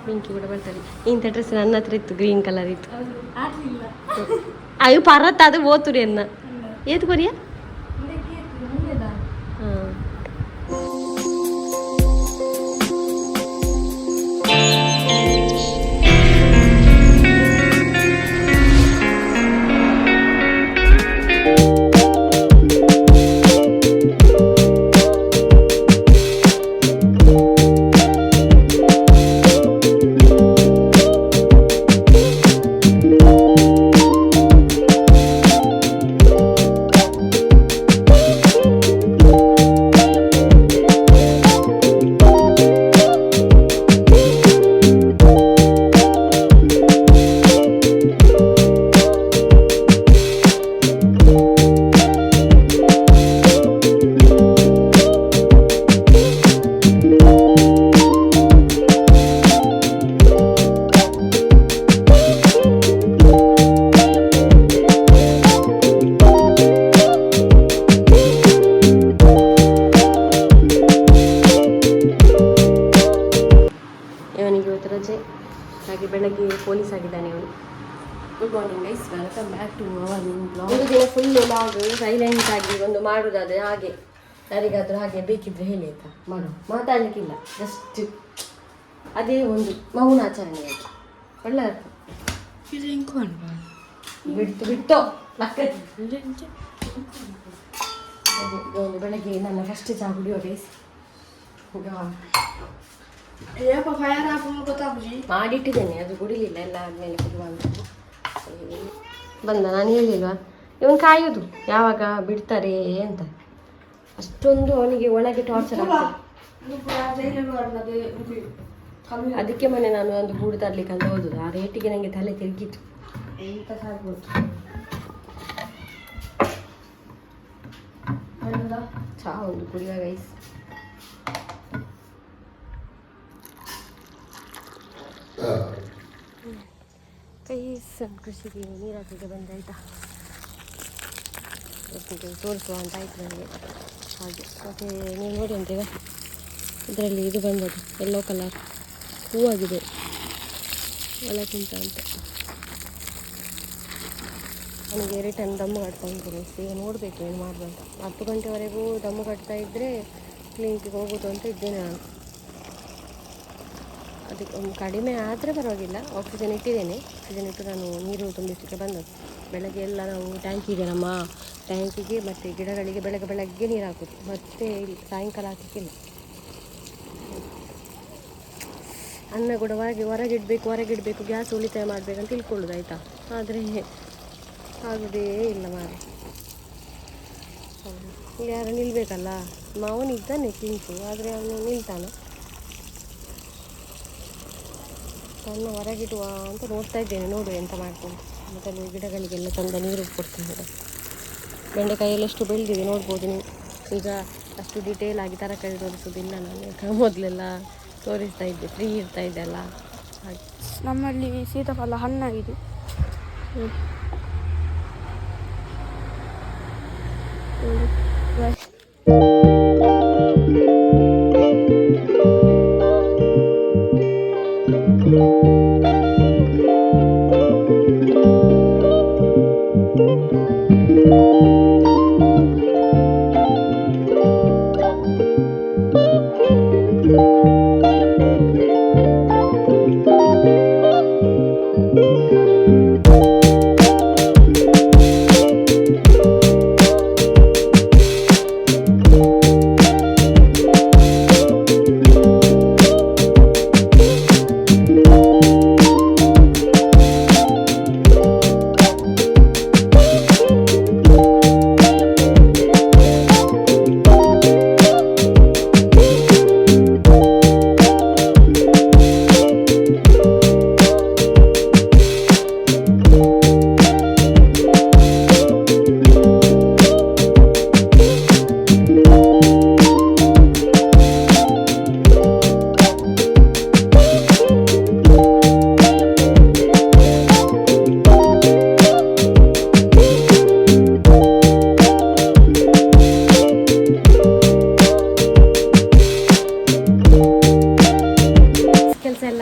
ಪಿಂಕಿ ಕೂಡ ಬರ್ತಾರೆ. ಇಂಥ ಡ್ರೆಸ್ ನನ್ನ ಹತ್ರ ಇತ್ತು, ಗ್ರೀನ್ ಕಲರ್ ಇತ್ತು. ಅಯ್ಯೋ ಪರತ್ ಅದು ಓತುರಿ ಅನ್ನ ಏತು ಕೊರಿಯಾ. ಹಾಂ ಹಾಗೆ ಬೆಳಗ್ಗೆ ಪೊಲೀಸ್ ಆಗಿದ್ದಾನೆ ಅವನು. Good morning guys, welcome back to our new blog. ಒಂದು ದಿನ ಫುಲ್ಲು ಲಾಗ್ ಸೈಲೆಂಟ್ ಆಗಿ ಒಂದು ಮಾಡುವುದಾದ್ರೆ ಹಾಗೆ ಯಾರಿಗಾದರೂ ಹಾಗೆ ಬೇಕಿದ್ರೆ ಹೇಳಿ ಆಯ್ತಾ, ಮಾತಾಡಲಿಕ್ಕಿಲ್ಲ, ಜಸ್ಟ್ ಅದೇ ಒಂದು ಮೌನಾಚರಣೆಯಾಗಿ ಒಳ್ಳೆ ಬಿಡ್ತು ಬಿಟ್ಟು ಒಂದು ಬೆಳಗ್ಗೆ ನನ್ನ ಫಸ್ಟ್ ಚಹಾ ಕುಡಿಯೋ ಗೈಸ್. ಮಾಡಿಟ್ಟಿದ್ದೇನೆ, ಅದು ಕುಡಿಲಿಲ್ಲ, ಎಲ್ಲ ಆದ್ಮೇಲೆ ಕುಡಿಯುವ ಅಂತ ಬಂದ. ನಾನು ಹೇಳಿಲ್ವಾ ಇವನು ಕಾಯೋದು ಯಾವಾಗ ಬಿಡ್ತಾರೆ ಅಂತ, ಅಷ್ಟೊಂದು ಅವನಿಗೆ ಒಳಗೆ ಟಾರ್ಚರ್ ಆಗ್ತದೆ. ಅದಕ್ಕೆ ಮೊನ್ನೆ ನಾನು ಒಂದು ಗೂಡು ತರ್ಲಿಕ್ಕೆ ಅಂತ ಹೋದುದು, ಆ ರೇಟಿಗೆ ನನಗೆ ತಲೆ ತಿರುಗಿತು ಎಂತ ಸಾಗ್ಬೋದು. ಚಹಾ ಒಂದು ಕುಡಿಯುವ ಗೈಸ್. ಕೃಷಿಗೆ ನೀರು ಹಾಕಿಗೆ ಬಂದಾಯ್ತಾ, ತೋರಿಸುವ ಅಂತ ಆಯ್ತು ನನಗೆ ಹಾಗೆ. ಮತ್ತು ನೀವು ನೋಡಿ ಅಂತ ಈಗ ಇದರಲ್ಲಿ ಇದು ಬಂದದ್ದು ಯೆಲ್ಲೋ ಕಲರ್ ಹೂವಾಗಿದೆ ಒಳಗಿಂತ ಅಂತ. ನನಗೆ ರಿಟರ್ನ್ ದಮ್ಮು ಕಟ್ಕೊಂಡು ಈಗ ನೋಡಬೇಕು ಏನು ಮಾಡಬೇಕ. 10 ಗಂಟೆವರೆಗೂ ದಮ್ಮು ಕಟ್ತಾ ಇದ್ದರೆ ಕ್ಲಿನಿಕ್ಕಿಗೆ ಹೋಗೋದು ಅಂತ ಇದ್ದೇನೆ ನಾನು. ಅದಕ್ಕೆ ಕಡಿಮೆ ಆದರೆ ಪರವಾಗಿಲ್ಲ, ಆಕ್ಸಿಜನ್ ಇಟ್ಟಿದ್ದೇನೆ. ಆಕ್ಸಿಜನ್ ಇಟ್ಟು ನಾನು ನೀರು ತುಂಬಿಸಲಿಕ್ಕೆ ಬಂದದ್ದು. ಬೆಳಗ್ಗೆ ಎಲ್ಲ ನಾವು ಟ್ಯಾಂಕ್ ಇದೆ ನಮ್ಮ ಟ್ಯಾಂಕಿಗೆ ಮತ್ತು ಗಿಡಗಳಿಗೆ ಬೆಳಗ್ಗೆ ನೀರು ಹಾಕೋದು, ಮತ್ತು ಸಾಯಂಕಾಲ ಹಾಕಲಿಕ್ಕಿಲ್ಲ. ಅನ್ನ ಕೂಡ ಹೊರಗಿಡಬೇಕು, ಗ್ಯಾಸ್ ಉಳಿತಾಯ ಮಾಡಬೇಕಂತ ತಿಳ್ಕೊಳ್ಳೋದು ಆಯಿತಾ. ಆದರೆ ಆಗೋದೇ ಇಲ್ಲ ಮಾರೆ. ಇಲ್ಲಿ ಯಾರು ನಿಲ್ಲಬೇಕಲ್ಲ, ಮಾವನಿದ್ದಾನೆ ಪಿಂಕು, ಆದರೆ ಅವನು ನಿಲ್ತಾನೆ. ಸಣ್ಣ ಹೊರಗಿಡುವ ಅಂತ ನೋಡ್ತಾ ಇದ್ದೇನೆ, ನೋಡು ಎಂತ ಮಾಡ್ಕೊಂಡು. ಮೊದಲು ಗಿಡಗಳಿಗೆಲ್ಲ ಚಂದ ನೀರು ಕೊಡ್ತೇನೆ. ಬೆಂಡೆಕಾಯಿಯಲ್ಲಿ ಎಷ್ಟು ಬೆಳೆದಿದೆ ನೋಡ್ಬೋದು ನೀವು. ಈಗ ಅಷ್ಟು ಡೀಟೇಲ್ ಆಗಿ ತರಕಾರಿ ತೋರಿಸೋದಿಲ್ಲ ನಾನು, ಮೊದಲೆಲ್ಲ ತೋರಿಸ್ತಾ ಇದ್ದೆ, ಫ್ರೀ ಇರ್ತಾ ಇದ್ದೆ ಅಲ್ಲ ಹಾಗೆ. ನಮ್ಮಲ್ಲಿ ಸೀತಾಫಲ ಹಣ್ಣಾಗಿದೆ.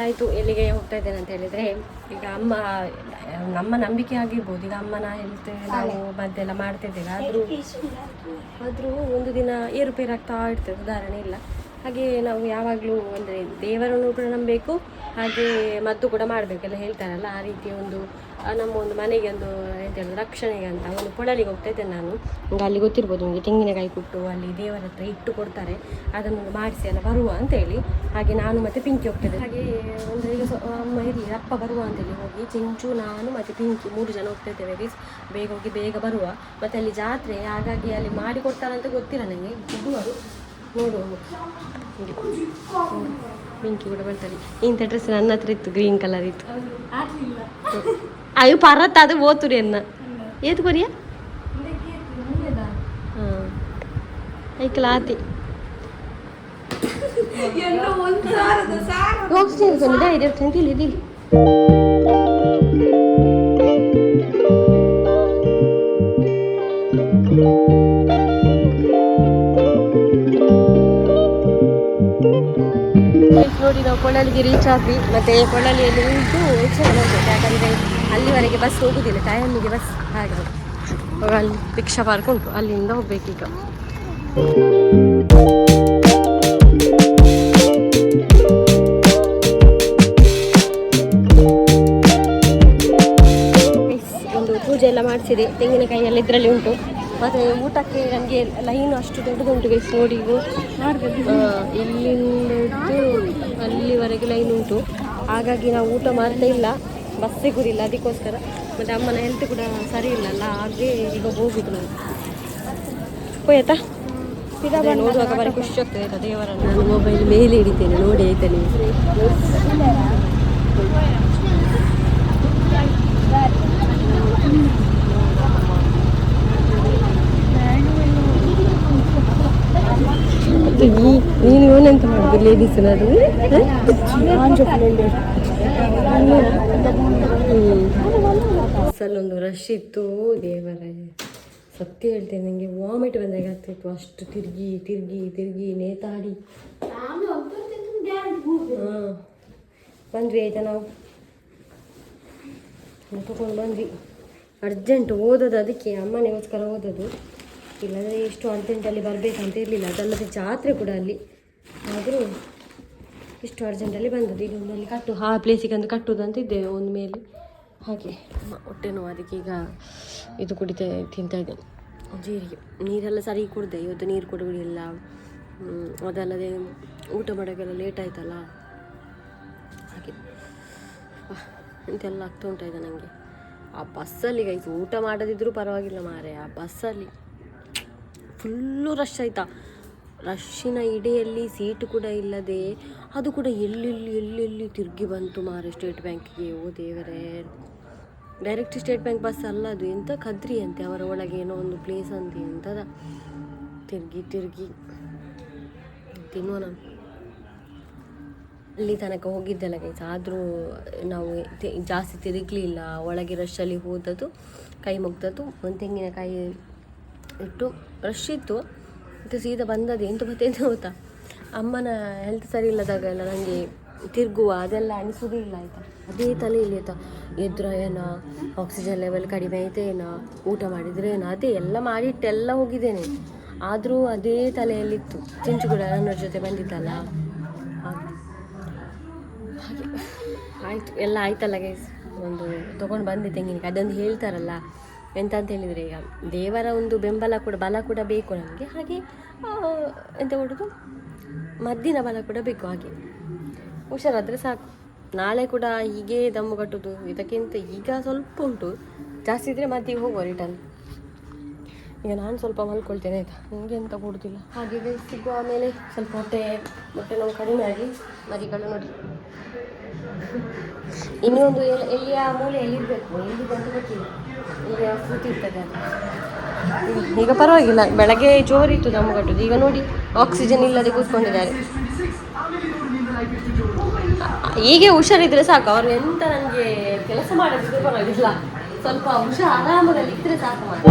ಆಯಿತು. ಎಲ್ಲಿಗೆ ಹೋಗ್ತಾ ಇದ್ದೇನೆ ಅಂತ ಹೇಳಿದರೆ, ಈಗ ಅಮ್ಮ ನಮ್ಮ ನಂಬಿಕೆ ಆಗಿರ್ಬೋದು, ಈಗ ಅಮ್ಮನ ಹೆಲ್ತ್ ನಾವು ಮದ್ದೆಲ್ಲ ಮಾಡ್ತಿದ್ದೇವೆ, ಆದರೂ ಒಂದು ದಿನ ಏರುಪೇರು ಆಗ್ತಾ ಇರ್ತದೆ, ಉದಾಹರಣೆ ಇಲ್ಲ. ಹಾಗೆ ನಾವು ಯಾವಾಗಲೂ ಅಂದರೆ ದೇವರನ್ನು ಕೂಡ ನಂಬಬೇಕು, ಹಾಗೆ ಮದ್ದು ಕೂಡ ಮಾಡಬೇಕೆಲ್ಲ ಹೇಳ್ತಾರಲ್ಲ, ಆ ರೀತಿ ಒಂದು ನಮ್ಮ ಒಂದು ಮನೆಗೆ ಒಂದು ಎಂತ ಹೇಳೋದು ರಕ್ಷಣೆಗೆ ಅಂತ ಒಂದು ಕೊಳಲಿಗೆ ಹೋಗ್ತಾ ಇದ್ದೇನೆ ನಾನು. ಈಗ ಅಲ್ಲಿ ಗೊತ್ತಿರ್ಬೋದು ನಿಮಗೆ, ತೆಂಗಿನಕಾಯಿ ಕೊಟ್ಟು ಅಲ್ಲಿ ದೇವರ ಹತ್ರ ಇಟ್ಟು ಕೊಡ್ತಾರೆ, ಅದನ್ನು ಮಾಡಿಸಿ ಎಲ್ಲ ಬರುವ ಅಂತೇಳಿ. ಹಾಗೆ ನಾನು ಮತ್ತು ಪಿಂಕಿ ಹೋಗ್ತಿದ್ದೆ. ಹಾಗೆ ಒಂದು ಈಗ ಅಮ್ಮ ಇರಲಿ ಅಪ್ಪ ಬರುವ ಅಂತೇಳಿ ಹೋಗಿ ಚೆಂಚು, ನಾನು ಮತ್ತು ಪಿಂಕಿ 3 ಜನ ಹೋಗ್ತಾ ಇದ್ದೇವೆ. ಬೇಗ ಹೋಗಿ ಬೇಗ ಬರುವ. ಮತ್ತು ಅಲ್ಲಿ ಜಾತ್ರೆ, ಹಾಗಾಗಿ ಅಲ್ಲಿ ಮಾಡಿ ಕೊಡ್ತಾರಂತ ಗೊತ್ತಿಲ್ಲ ನನಗೆ, ಇದುವರು ನೋಡುವ. ಪಿಂಕಿ ಕೂಡ ಬರ್ತಾರೆ. ಇಂಥ ಡ್ರೆಸ್ ನನ್ನ ಹತ್ರ ಇತ್ತು, ಗ್ರೀನ್ ಕಲರ್ ಇತ್ತು. ಅಯ್ಯೋ ಪರತ್ತ ಅದು ಓತುರಿ ಅನ್ನ ಏತು ಕೊರಿಯ ಹಾಂ ಐಕಲ ಆತಿ ಹೋಗ್ತೀನಿ ಇದಿಲ್ಲ. ನೋಡಿ ನಾವು ಕೊಳ್ಳಲಿಗೆ ರೀಚ್ ಆದ್ವಿ. ಮತ್ತು ಕೊಳ್ಳಲಿಯಲ್ಲಿ ನಿಂತು ಹೆಚ್ಚು ಹೋಗ್ಬೇಕು, ಯಾಕಂದರೆ ಅಲ್ಲಿವರೆಗೆ ಬಸ್ ಹೋಗುದಿಲ್ಲ, ಟೈಮಿಗೆ ಬಸ್. ಹಾಗೆ ಅಲ್ಲಿ ರಿಕ್ಷಾ ಪಾರ್ಕ್ ಉಂಟು, ಅಲ್ಲಿಂದ ಹೋಗ್ಬೇಕೀಗ. ಒಂದು ಪೂಜೆ ಎಲ್ಲ ಮಾಡಿಸಿದೆ, ತೆಂಗಿನಕಾಯಿ ಎಲ್ಲ ಇದರಲ್ಲಿ ಉಂಟು. ಮತ್ತು ಊಟಕ್ಕೆ ನನಗೆ ಲೈನು ಅಷ್ಟು ದೊಡ್ಡದುಂಟು ಗೈಸ್, ನೋಡಿ ಇಲ್ಲಿಂದ ಅಲ್ಲಿವರೆಗೆ ಲೈನ್ ಉಂಟು. ಹಾಗಾಗಿ ನಾವು ಊಟ ಮಾಡ್ತಾ ಇಲ್ಲ, ಬಸ್ ಸಿಗೋದಿಲ್ಲ ಅದಕ್ಕೋಸ್ಕರ. ಮತ್ತು ಅಮ್ಮನ ಹೆಲ್ತ್ ಕೂಡ ಸರಿ ಇಲ್ಲಲ್ಲ, ಹಾಗೆ ಈಗ ಹೋಗುದು ನಾವು. ಹೋಯ್ತಾ ನೋಡುವಾಗ ಬರೀ ಖುಷಿ ಆಗ್ತದೆ ಆಯ್ತಾ ದೇವರನ್ನು. ನಾನು ಮೊಬೈಲ್ ಮೇಲೆ ಹಿಡಿತೇನೆ, ನೋಡಿ ಆಯ್ತಾ ನೀವು. ನೀನು ಏನಂತ ಮಾಡುದು ಲೇಡೀಸ್ ಅದು ಅಲ್ಲೊಂದು ರಶ್ ಇತ್ತು, ದೇವರ ಸತ್ಯ ಹೇಳ್ತೇನೆ, ನನಗೆ ವಾಮಿಟ್ ಬಂದಾಗ ಆಗ್ತಿತ್ತು, ಅಷ್ಟು ತಿರುಗಿ ತಿರುಗಿ ತಿರುಗಿ ನೇತಾಡಿ. ಹಾಂ ಬಂದ್ವಿ ಆಯಿತಾ, ನಾವು ತಗೊಂಡು ಬಂದ್ವಿ. ಅರ್ಜೆಂಟ್ ಓದೋದು, ಅದಕ್ಕೆ ಅಮ್ಮನಿಗೋಸ್ಕರ ಓದೋದು, ಇಲ್ಲಾಂದರೆ ಎಷ್ಟು ಅರ್ಜೆಂಟಲ್ಲಿ ಬರಬೇಕಂತ ಇರಲಿಲ್ಲ. ಅದಲ್ಲದೆ ಜಾತ್ರೆ ಕೂಡ ಅಲ್ಲಿ, ಆದರೂ ಇಷ್ಟು ಅರ್ಜೆಂಟಲ್ಲಿ ಬಂದದ್ದು. ಈಗ ಒಂದು ಅಲ್ಲಿ ಆ ಪ್ಲೇಸಿಗೆ ಒಂದು ಕಟ್ಟುವುದು ಅಂತ ಇದ್ದೇವೆ ಒಂದು ಮೇಲೆ. ಹಾಗೆ ಹೊಟ್ಟೆ ನೋವು, ಅದಕ್ಕೆ ಈಗ ಇದು ತಿಂತಾ ಇದ್ದೇನೆ ಜೀರಿಗೆ. ನೀರೆಲ್ಲ ಸರಿ ಕುಡಿದೆ, ಇವತ್ತು ನೀರು ಕುಡಿಲ್ಲ. ಅದಲ್ಲದೆ ಊಟ ಮಾಡೋಕ್ಕೆಲ್ಲ ಲೇಟ್ ಆಯ್ತಲ್ಲ, ಹಾಗೆ ಇಂತೆಲ್ಲ ಆಗ್ತಾ ಉಂಟಾಯ್ತು ನನಗೆ. ಆ ಬಸ್ಸಲ್ಲಿ ಗೈಸ್ ಊಟ ಮಾಡೋದಿದ್ರೂ ಪರವಾಗಿಲ್ಲ ಮಾರೆ, ಆ ಬಸ್ಸಲ್ಲಿ ಫುಲ್ಲು ರಶ್ ಆಯಿತಾ. ರಶ್ಶಿನ ಇಡೆಯಲ್ಲಿ ಸೀಟು ಕೂಡ ಇಲ್ಲದೆ, ಅದು ಕೂಡ ಎಲ್ಲೆಲ್ಲಿ ತಿರುಗಿ ಬಂತು ಮಾರೆ ಸ್ಟೇಟ್ ಬ್ಯಾಂಕಿಗೆ. ಓ ದೇವರೇ, ಡೈರೆಕ್ಟ್ ಸ್ಟೇಟ್ ಬ್ಯಾಂಕ್ ಬಸ್ ಅಲ್ಲ ಅದು, ಎಂಥ ಕದ್ರಿ ಅಂತೆ, ಅವರ ಒಳಗೆ ಏನೋ ಒಂದು ಪ್ಲೇಸ್ ಅಂತೆ, ಎಂಥದ ತಿರುಗಿ ತಿನ್ನುವ. ನಾನು ಅಲ್ಲಿ ತನಕ ಹೋಗಿದ್ದೆಲ್ಲ ಗೈಸ್, ಆದರೂ ನಾವು ಜಾಸ್ತಿ ತಿರುಗಲಿಲ್ಲ. ಒಳಗೆ ರಶ್ಶಲ್ಲಿ ಹೋದದ್ದು, ಕೈ ಮುಗ್ದದ್ದು, ಒಂದು ತೆಂಗಿನಕಾಯಿ ಇಟ್ಟು ರಶ್ ಇತ್ತು. ಮತ್ತು ಸೀದಾ ಬಂದದ್ದು. ಎಂತ ಗೊತ್ತಾ, ಅಮ್ಮನ ಹೆಲ್ತ್ ಸರಿ ಇಲ್ಲದಾಗ ಎಲ್ಲ ನನಗೆ ತಿರುಗುವ ಅದೆಲ್ಲ ಅನಿಸೋದಿಲ್ಲ ಆಯಿತಾ. ಅದೇ ತಲೆಯಲ್ಲಿ ಆಯಿತಾ, ಎದುರ ಏನೋ ಆಕ್ಸಿಜನ್ ಲೆವೆಲ್ ಕಡಿಮೆ ಆಯ್ತು ಏನೋ, ಊಟ ಮಾಡಿದರೆ ಏನೋ, ಅದೇ ಎಲ್ಲ ಮಾಡಿಟ್ಟೆಲ್ಲ ಹೋಗಿದ್ದೇನೆ, ಆದರೂ ಅದೇ ತಲೆಯಲ್ಲಿತ್ತು. ಚಿಂಚು ಕೂಡ ನನ್ನ ಜೊತೆ ಬಂದಿತ್ತಲ್ಲ, ಹಾಗೆ ಆಯಿತು, ಎಲ್ಲ ಆಯ್ತಲ್ಲ ಗೈಸ್. ಒಂದು ತೊಗೊಂಡು ಬಂದೆ ತೆಂಗಿನಕಾಯಿ. ಅದೊಂದು ಹೇಳ್ತಾರಲ್ಲ ಎಂತ ಅಂತ ಹೇಳಿದರೆ, ಈಗ ದೇವರ ಒಂದು ಬೆಂಬಲ ಕೂಡ ಬಲ ಕೂಡ ಬೇಕು ನಮಗೆ, ಹಾಗೆ ಎಂತ ಕೊಡೋದು ಮದ್ದಿನ ಬಲ ಕೂಡ ಬೇಕು. ಹಾಗೆ ಹುಷಾರಾದರೆ ಸಾಕು. ನಾಳೆ ಕೂಡ ಹೀಗೆ ದಮ್ಮು ಕಟ್ಟೋದು, ಇದಕ್ಕಿಂತ ಈಗ ಸ್ವಲ್ಪ ಉಂಟು, ಜಾಸ್ತಿ ಇದ್ದರೆ ಮದ್ದಿಗೆ ಹೋಗುವ ರಿಟರ್ನ್. ಈಗ ನಾನು ಸ್ವಲ್ಪ ಮಲ್ಕೊಳ್ತೇನೆ ಆಯಿತಾ, ನನಗೆ ಎಂತ ಕೊಡೋದಿಲ್ಲ. ಹಾಗೆ ಸಿಗುವ ಆಮೇಲೆ ಸ್ವಲ್ಪ ಹೊಟ್ಟೆ ನೋವು ಕಡಿಮೆ ಆಗಿ ಮರಿಗಳು ನೋಡಿ. ಇನ್ನೊಂದು ಎಲ್ಲಿಯ ಮೂಲೆಯಲ್ಲಿ ಇರಬೇಕು, ಎಲ್ಲಿದೆ ಅಂತ ಗೊತ್ತಿಲ್ಲ, ಇಲ್ಲಿ ಕೂತಿರ್ತದೆ ಅಂತ. ಈಗ ಪರವಾಗಿಲ್ಲ, ಬೆಳಗ್ಗೆ ಜೋರಿತ್ತು ದಮ್ಮು ಕಟ್ಟೋದು, ಈಗ ನೋಡಿ ಆಕ್ಸಿಜನ್ ಇಲ್ಲದೆ ಕೂತ್ಕೊಂಡಿದ್ದಾರೆ. ಹೀಗೆ ಹುಷಾರಿದ್ರೆ ಸಾಕು, ಅವರು ಎಂತ ನನಗೆ ಕೆಲಸ ಮಾಡೋದಿದ್ರೆ ಪರವಾಗಿಲ್ಲ, ಸ್ವಲ್ಪ ಆರಾಮದಲ್ಲಿ ಇದ್ರೆ ಸಾಕು ಮಾಡಿ.